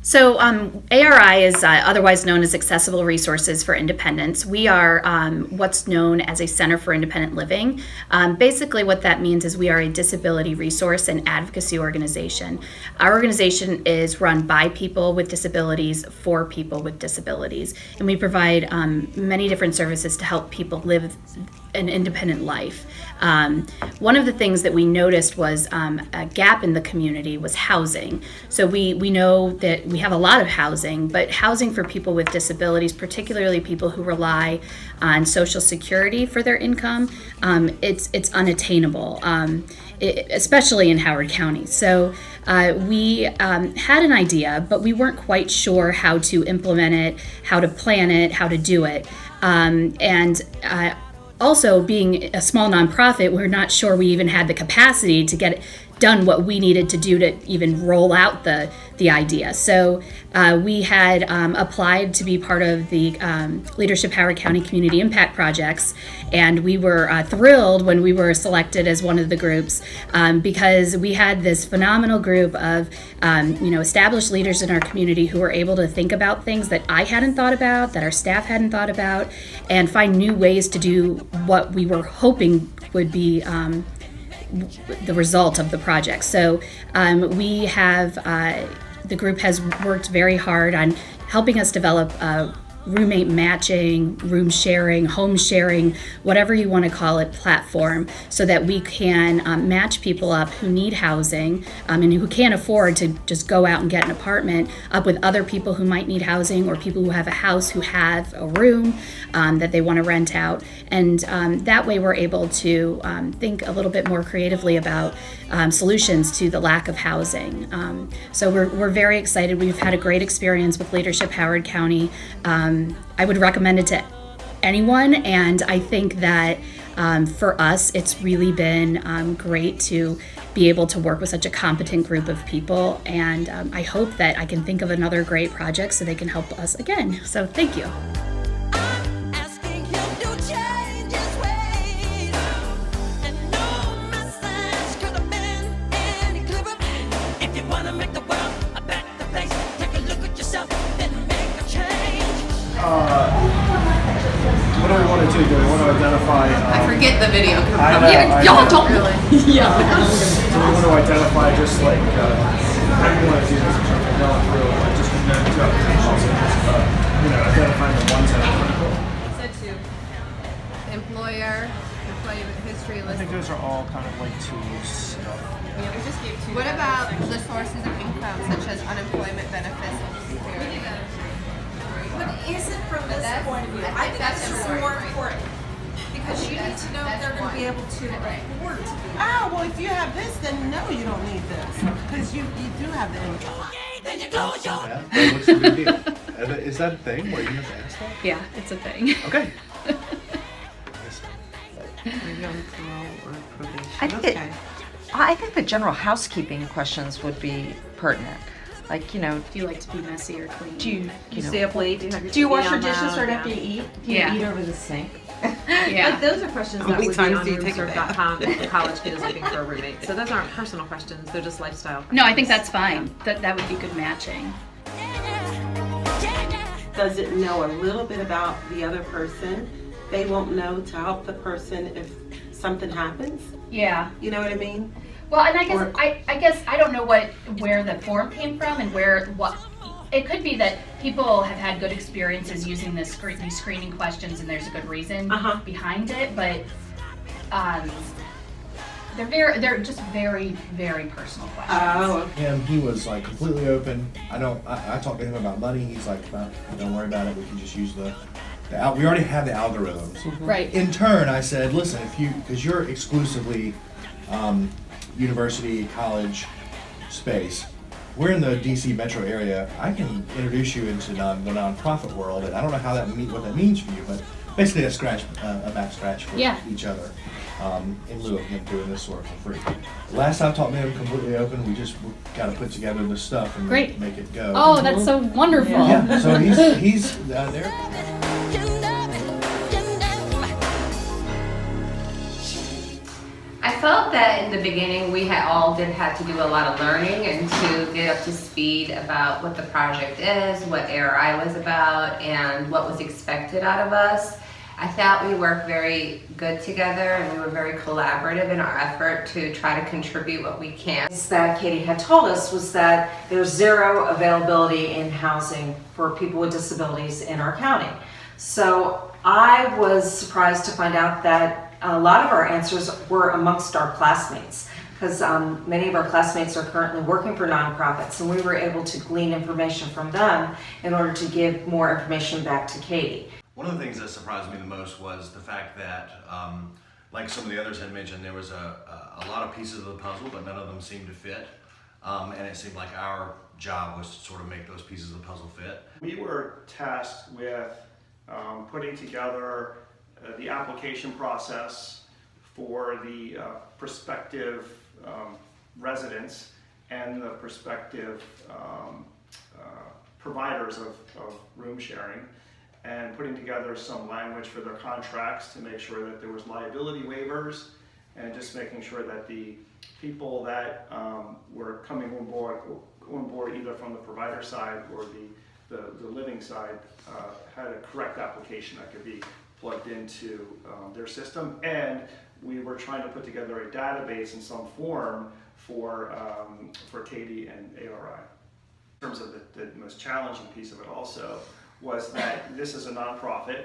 So ARI is otherwise known as Accessible Resources for Independence. We are what's known as a Center for Independent Living. Basically what that means is we are a disability resource and advocacy organization. Our organization is run by people with disabilities for people with disabilities. And we provide many different services to help people live an independent life. One of the things that we noticed was a gap in the community was housing. So we know that we have a lot of housing, but housing for people with disabilities, particularly people who rely on Social Security for their income, it's unattainable, especially in Howard County. So we had an idea, but we weren't quite sure how to implement it, how to plan it, how to do it. Also, being a small nonprofit, we're not sure we even had the capacity to get done what we needed to do to even roll out the idea. So we had applied to be part of the Leadership Howard County Community Impact Projects, and we were thrilled when we were selected as one of the groups because we had this phenomenal group of established leaders in our community who were able to think about things that I hadn't thought about, that our staff hadn't thought about, and find new ways to do what we were hoping would be the result of the project. So we have, the group has worked very hard on helping us develop roommate matching, room sharing, home sharing, whatever you want to call it, platform, so that we can match people up who need housing and who can't afford to just go out and get an apartment up with other people who might need housing, or people who have a house who have a room that they want to rent out. And that way we're able to think a little bit more creatively about solutions to the lack of housing. So we're very excited. We've had a great experience with Leadership Howard County. I would recommend it to anyone, and I think that for us it's really been great to be able to work with such a competent group of people, and I hope that I can think of another great project so they can help us again. So thank you. What do we want to do? Do we want to identify? I forget the video. Y'all don't really. Yeah. Do we want to identify just like how do you want to do this? Going through like just two applications and just identifying the ones that are critical. So two. Employment history list. I think those are all kind of like tools. Yeah, we just gave two. What about the sources of income, such as unemployment benefits and security? But isn't from this point of view, I think that's just more important. Because you need to know if they're going to be able to afford to do that. Well, if you have this, then no, you don't need this. Because you do have the income. Yeah, what's the big deal? Is that a thing where you have to ask that? Yeah, it's a thing. Okay. I think the general housekeeping questions would be pertinent. Like, Do you like to be messy or clean? do you Stay up late? do you wash your dishes right after you eat? Do you Yeah. eat over the sink? Yeah. But those are questions How that many would be times on do you take a bath? roomserve.com if the college kid is looking for a roommate. So those aren't personal questions, they're just lifestyle questions. No, I think that's fine. That would be good matching. Does it know a little bit about the other person? They won't know to help the person if something happens. Yeah. You know what I mean? Well, and I guess I don't know where the form came from and what. It could be that people have had good experiences using these screening questions, and there's a good reason behind it. But they're just very, very personal questions. Oh, And he was like completely open. I talked to him about money. He's like, don't worry about it. We can just use we already have the algorithms. Right. In turn, I said, listen, because you're exclusively university, college space. We're in the DC metro area. I can introduce you into the nonprofit world, and I don't know what that means for you, but basically a back scratch for each other in lieu of him doing this sort of for free. Last time I talked to him, completely open. We just got to put together this stuff and make it go. Oh, that's so wonderful. Yeah. So he's there. I felt that in the beginning we had to do a lot of learning and to get up to speed about what the project is, what ARI was about, and what was expected out of us. I thought we worked very good together and we were very collaborative in our effort to try to contribute what we can. That Katie had told us was that there's zero availability in housing for people with disabilities in our county. So I was surprised to find out that a lot of our answers were amongst our classmates, because many of our classmates are currently working for nonprofits, and we were able to glean information from them in order to give more information back to Katie. One of the things that surprised me the most was the fact that, like some of the others had mentioned, there was a lot of pieces of the puzzle, but none of them seemed to fit. And it seemed like our job was to sort of make those pieces of the puzzle fit. We were tasked with putting together the application process for the prospective residents and the prospective providers of room sharing, and putting together some language for their contracts to make sure that there was liability waivers, and just making sure that the people that were coming on board either from the provider side or the living side had a correct application that could be plugged into their system. And we were trying to put together a database in some form for Katie and ARI. In terms of the most challenging piece of it also was that this is a nonprofit.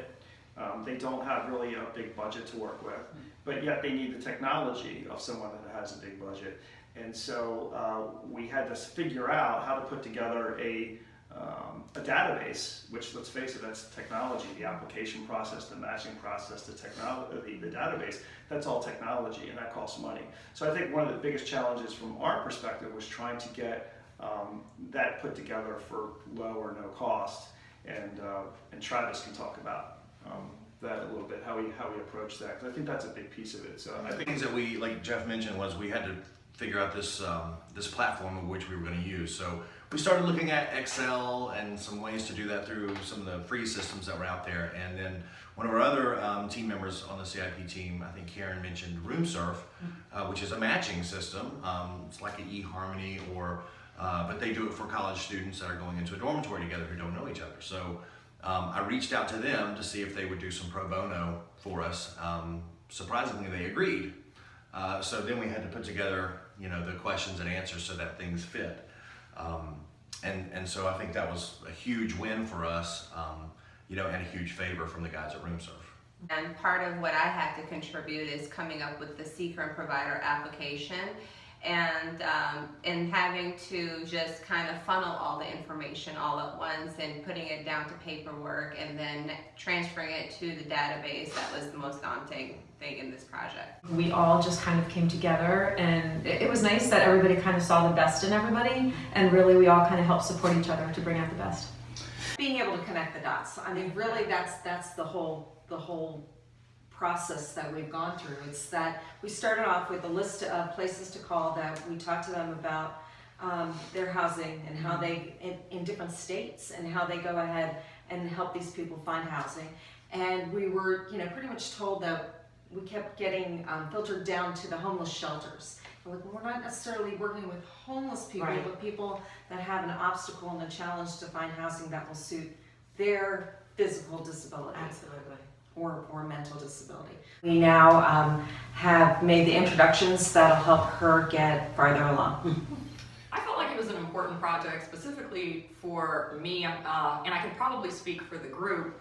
They don't have really a big budget to work with, but yet they need the technology of someone that has a big budget. And so we had to figure out how to put together a database, which, let's face it, that's technology. The application process, the matching process, the database, that's all technology, and that costs money. So I think one of the biggest challenges from our perspective was trying to get that put together for low or no cost. And Travis can talk about that a little bit, how we approach that, because I think that's a big piece of it. So I think things that we, like Jeff mentioned, was we had to figure out this this platform of which we were going to use. So we started looking at Excel and some ways to do that through some of the free systems that were out there. And then one of our other team members on the CIP team, I think Karen mentioned RoomSurf, which is a matching system. It's like an eHarmony, or but they do it for college students that are going into a dormitory together who don't know each other. So I reached out to them to see if they would do some pro bono for us. Surprisingly, they agreed. So then we had to put together, the questions and answers so that things fit. And so I think that was a huge win for us, and a huge favor from the guys at RoomSurf. And part of what I had to contribute is coming up with the seeker and provider application, and having to just kind of funnel all the information all at once and putting it down to paperwork and then transferring it to the database. That was the most daunting thing in this project. We all just kind of came together, and it was nice that everybody kind of saw the best in everybody, and really we all kind of helped support each other to bring out the best. Being able to connect the dots. I mean, really, that's the whole process that we've gone through. It's that we started off with a list of places to call, that we talked to them about their housing and how they, in different states, and how they go ahead and help these people find housing. And we were, pretty much told that we kept getting filtered down to the homeless shelters. We're not necessarily working with homeless people, Right. but people that have an obstacle and a challenge to find housing that will suit their physical disability. Absolutely. Or mental disability. We now have made the introductions that'll help her get farther along. I felt like it was an important project specifically for me, and I can probably speak for the group.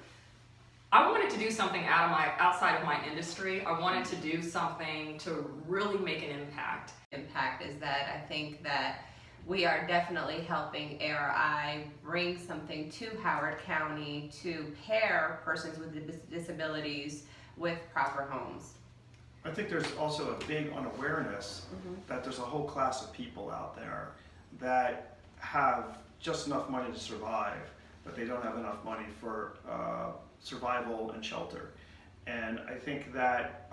I wanted to do something outside of my industry. I wanted to do something to really make an impact. Impact is that I think that we are definitely helping ARI bring something to Howard County to pair persons with disabilities with proper homes. I think there's also a big unawareness that there's a whole class of people out there that have just enough money to survive, but they don't have enough money for survival and shelter. And I think that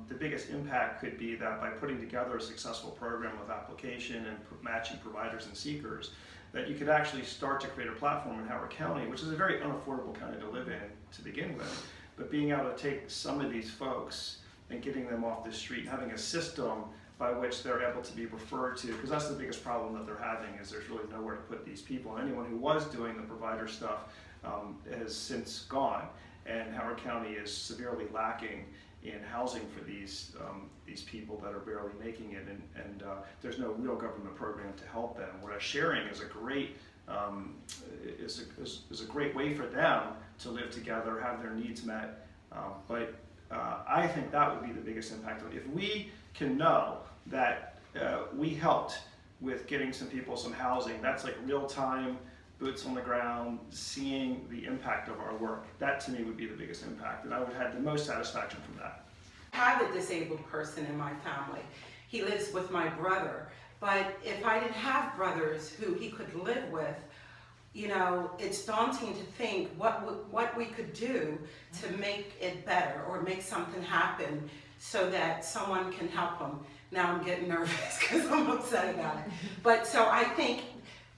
the biggest impact could be that by putting together a successful program with application and matching providers and seekers, that you could actually start to create a platform in Howard County, which is a very unaffordable county to live in to begin with, but being able to take some of these folks and getting them off the street, and having a system by which they're able to be referred to, because that's the biggest problem that they're having, is there's really nowhere to put these people. And anyone who was doing the provider stuff has since gone, and Howard County is severely lacking in housing for these people that are barely making it, and there's no real government program to help them. Whereas sharing is a great is a great way for them to live together, have their needs met. But I think that would be the biggest impact. If we can know that we helped with getting some people some housing, that's like real time, boots on the ground, seeing the impact of our work. That to me would be the biggest impact, and I would have the most satisfaction from that. I have a disabled person in my family. He lives with my brother, but if I didn't have brothers who he could live with, you know, it's daunting to think what we could do to make it better or make something happen so that someone can help him. Now I'm getting nervous because I'm upset about it. But so I think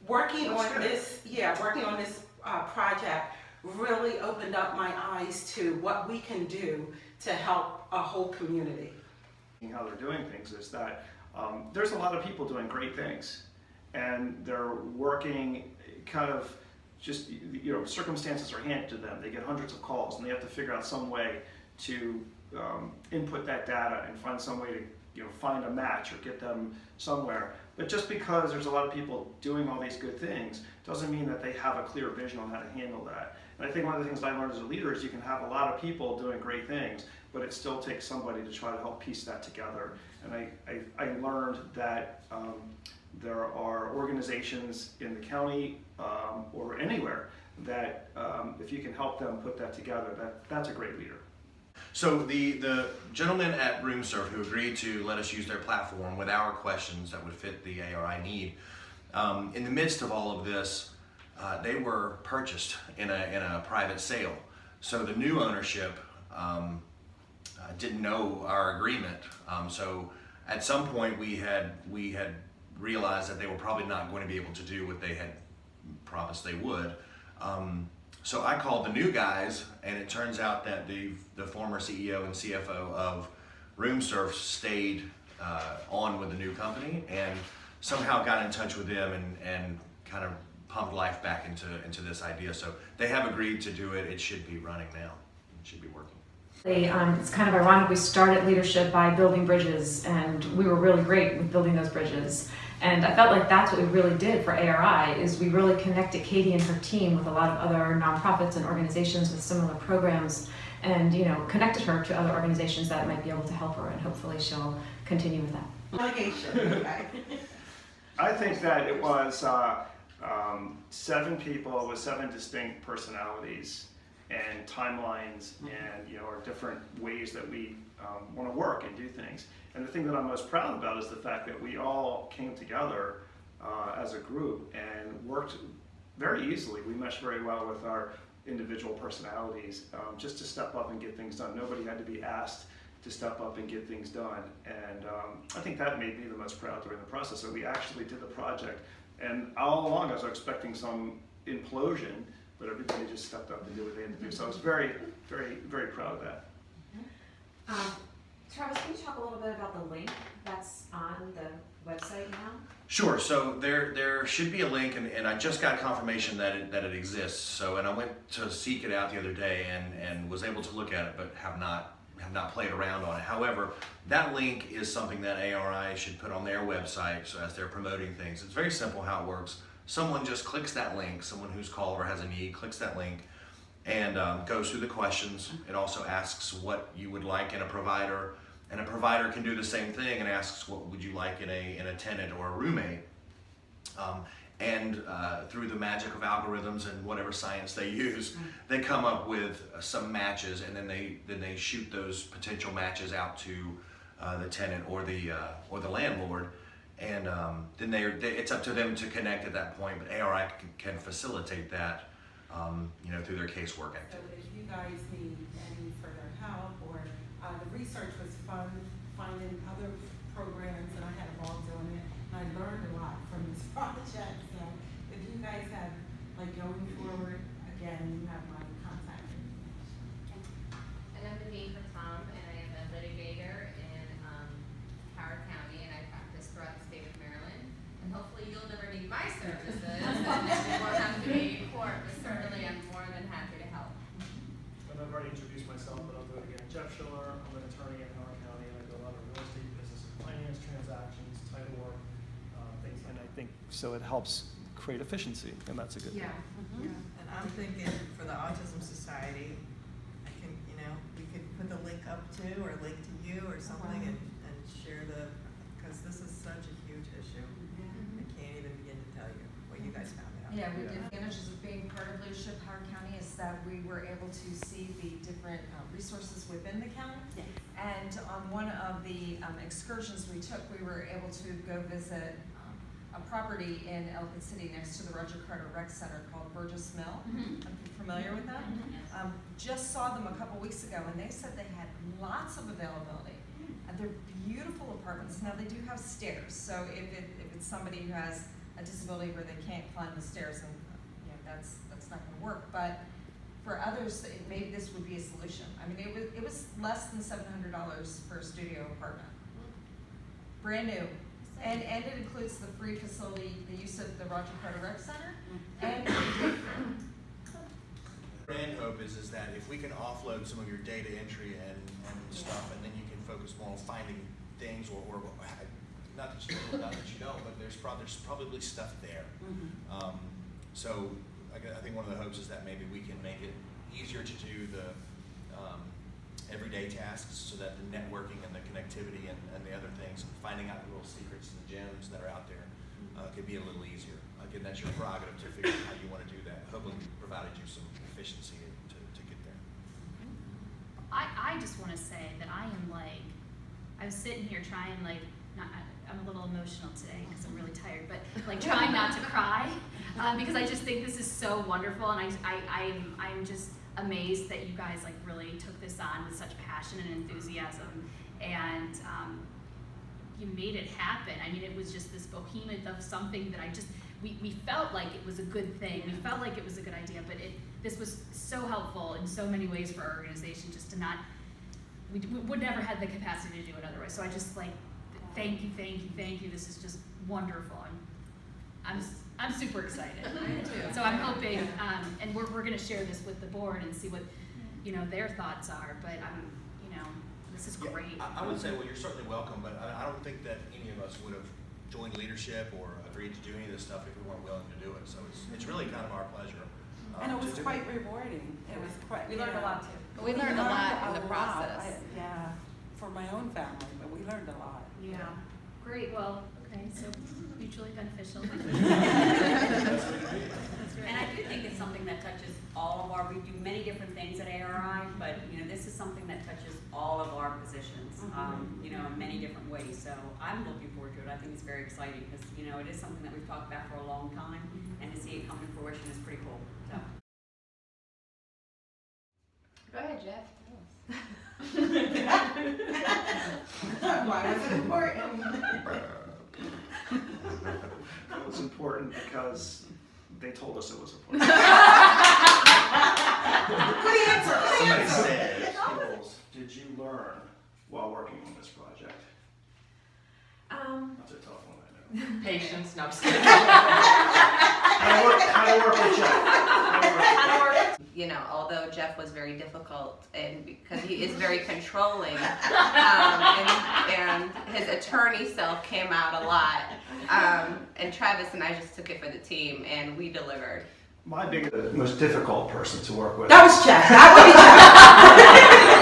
working on this project really opened up my eyes to what we can do to help a whole community. How they're doing things is that there's a lot of people doing great things, and they're working kind of just, you know, circumstances are handed to them. They get hundreds of calls, and they have to figure out some way to input that data and find some way to, you know, find a match or get them somewhere. But just because there's a lot of people doing all these good things doesn't mean that they have a clear vision on how to handle that. And I think one of the things I learned as a leader is you can have a lot of people doing great things, but it still takes somebody to try to help piece that together. And I learned that there are organizations in the county or anywhere that if you can help them put that together, that's a great leader. So the gentleman at RoomServe who agreed to let us use their platform with our questions that would fit the ARI need, in the midst of all of this, they were purchased in a private sale. So the new ownership didn't know our agreement. So at some point we had realized that they were probably not going to be able to do what they had promised they would. So I called the new guys, and it turns out that the former CEO and CFO of RoomServe stayed on with the new company and somehow got in touch with them and kind of pumped life back into this idea. So they have agreed to do it. It should be running now. It should be working. It's kind of ironic, we started leadership by building bridges, and we were really great with building those bridges. And I felt like that's what we really did for ARI, is we really connected Katie and her team with a lot of other nonprofits and organizations with similar programs, and, you know, connected her to other organizations that might be able to help her, and hopefully she'll continue with that. I think that it was 7 people with 7 distinct personalities and timelines, and, you know, our different ways that we want to work and do things. And the thing that I'm most proud about is the fact that we all came together as a group and worked very easily. We meshed very well with our individual personalities, just to step up and get things done. Nobody had to be asked to step up and get things done. And I think that made me the most proud during the process, that we actually did the project. And all along I was expecting some implosion, but everybody just stepped up and did what they had to do. So I was very, very, very proud of that. Travis, can you talk a little bit about the link that's on the website now? Sure. So there should be a link, and I just got confirmation that it exists. So, and I went to seek it out the other day and was able to look at it, but have not played around on it. However, that link is something that ARI should put on their website, so as they're promoting things. It's very simple how it works. Someone just clicks that link. Someone who's called or has a need clicks that link and goes through the questions. It also asks what you would like in a provider, and a provider can do the same thing and asks what would you like in a tenant or a roommate. Through the magic of algorithms and whatever science they use, they come up with some matches, and then they shoot those potential matches out to the tenant or the landlord, and then it's up to them to connect at that point. But ARI can facilitate that, you know, through their casework activity. So if you guys need any further help, or the research was fun, finding other programs, and I had a ball doing it, and I learned a lot from this project. So if you guys have, like, going forward, again, you have my contact information. And I'm Denise from Tom, and I am a litigator so it helps create efficiency, and that's a good thing. And I'm thinking for the Autism Society, I can, we could put the link up to, or link to you or something, and share because this is such a huge issue. I can't even begin to tell you what you guys found out. Yeah, the advantages of being part of Leadership Howard County is that we were able to see the different resources within the county. And on one of the excursions we took, we were able to go visit a property in Ellicott City next to the Roger Carter Rec Center called Burgess Mill. Are you familiar with that? Just saw them a couple weeks ago, and they said they had lots of availability. And they're beautiful apartments. Now they do have stairs, so if it's somebody who has a disability where they can't climb the stairs, and that's not going to work. But for others, maybe this would be a solution. I mean, it was less than $700 for a studio apartment, brand new. And it includes the free facility, the use of the Roger Carter Rec Center, and Grand hope is that if we can offload some of your data entry and stuff, and then you can focus more on finding things or not that you don't, but there's probably stuff there. So I think one of the hopes is that maybe we can make it easier to do the everyday tasks, so that the networking and the connectivity and the other things, and finding out the little secrets and the gems that are out there could be a little easier. Again, that's your prerogative to figure out how you want to do that. Hopefully we provided you some efficiency to get there. I just want to say that I was sitting here trying I'm a little emotional today because I'm really tired, but trying not to cry because I just think this is so wonderful, and I'm just amazed that you guys really took this on with such passion and enthusiasm, and you made it happen. I mean, it was just this behemoth of something that we felt like it was a good thing. We felt like it was a good idea, but this was so helpful in so many ways for our organization, just to not, we would never have the capacity to do it otherwise. So I just thank you. This is just wonderful. I'm super excited. So I'm hoping, and we're going to share this with the board and see what their thoughts are. But this is great. I would say, well, you're certainly welcome, but I don't think that any of us would have joined leadership or agreed to do any of this stuff if we weren't willing to do it. So it's really kind of our pleasure. And it was quite rewarding. It was quite. We learned a lot too. We learned a lot in the process. For my own family, but we learned a lot. Yeah. Great. Well, okay. So mutually beneficial. And I do think it's something that touches all of we do many different things at ARI, but this is something that touches all of our positions, in many different ways. So I'm looking forward to it. I think it's very exciting because, it is something that we've talked about for a long time, and to see it come to fruition is pretty cool. So. Go ahead, Jeff. Why was it important? It was important because they told us it was important. Good answer. Somebody said, did you learn while working on this project? That's a tough one, I know. Patience, no, I'm just kidding. How to work with Jeff. Although Jeff was very difficult, and because he is very controlling, and his attorney self came out a lot, and Travis and I just took it for the team, and we delivered. My most difficult person to work with. That was Jeff. That would be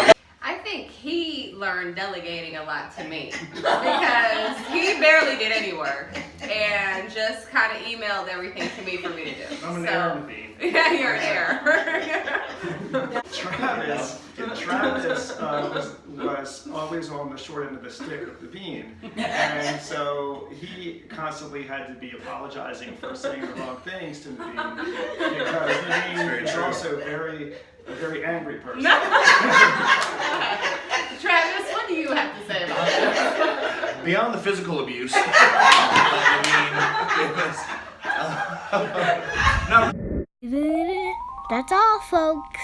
Jeff. I think he learned delegating a lot to me because he barely did any work and just kind of emailed everything to me for me to do. I'm an errand thief. Yeah, you're an error. Travis was always on the short end of the stick of the bean, and so he constantly had to be apologizing for saying the wrong things to Naveen because Naveen is also a very angry person. Travis, what do you have to say about that? Beyond the physical abuse, no. That's all, folks.